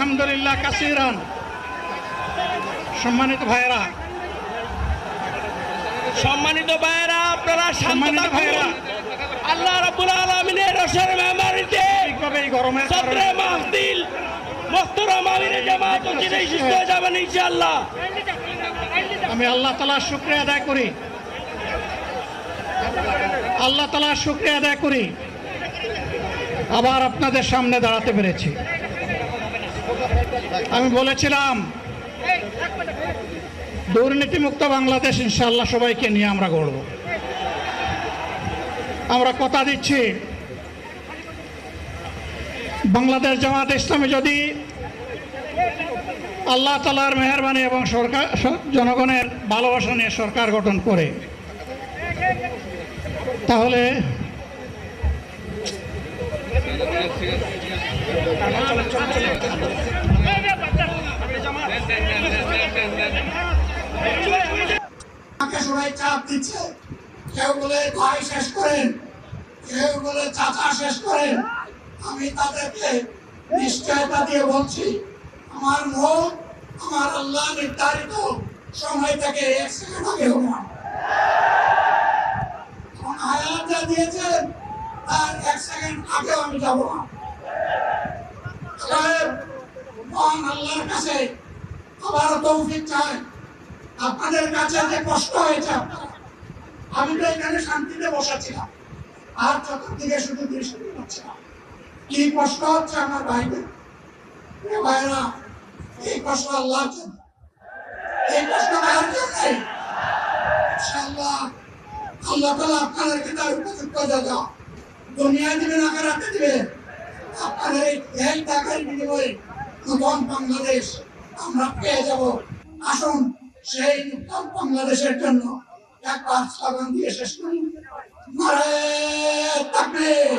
আলহামদুলিল্লাহ কাসীরান। সম্মানিত ভাইরা, আপনারা সম্মানিত ভাইরা, আল্লাহ রাব্বুল আলামিনের রসের মেহমানিতে এই গরমের সদরে মাহফিল মুহতারাম আমিরে জামাত চিরাই সুস্থ হয়ে যাবেন ইনশাআল্লাহ। আমি আল্লাহ তাআলার শুকরিয়া আদায় করি, আল্লাহ তাআলার শুকরিয়া আদায় করি আবার আপনাদের সামনে দাঁড়াতে পেরেছি। আমি বলেছিলাম দুর্নীতিমুক্ত বাংলাদেশ ইনশাআল্লাহ সবাইকে নিয়ে আমরা গড়ব। আমরা কথা দিচ্ছি বাংলাদেশ জামাত ইসলামী যদি আল্লাহ তাআলার মেহেরবানি এবং সরকার জনগণের ভালোবাসা নিয়ে সরকার গঠন করে, তাহলে সবাই চাপ দিচ্ছে, কেউ বলে ভাই শেষ করেন, কেউ বলে চাচা শেষ করেন। আমি তাদেরকে নিশ্চয়তা দিয়ে বলছি, আমার মত আমার আল্লাহ নির্ধারিত সময় থেকে 1 সেকেন্ড আগে হবে না। হায়াত যা দিয়েছেন তার 1 সেকেন্ড আগেও আমি যাব না। আল্লাহর কাছে আবারও তৌফিক চাই। আপনাদের কাছে যে কষ্ট হয়েছে, আমি তো এখানে শান্তিতে বসেছিলাম, আর চতুর্দিকে শুধু দৃষ্টি পাচ্ছিলাম। কি কষ্ট হচ্ছে আমার ভাইদের, ভাইরা, এই কষ্ট আল্লাহর জন্য, এই কষ্ট কার জন্য? ইনশাআল্লাহ আল্লাহ তাআলা আপনাদেরকে তার উপযুক্ত জায়গা দুনিয়ায় দিবেন, আখিরাতে দিবেন। আপনাদের এই টাকার বিনিময়ে নতুন বাংলাদেশ আমরা পেয়ে যাব। আসুন সেই নতুন বাংলাদেশের জন্য একবার স্লোগান দিয়ে শেষ করি, নারে তাকবীর।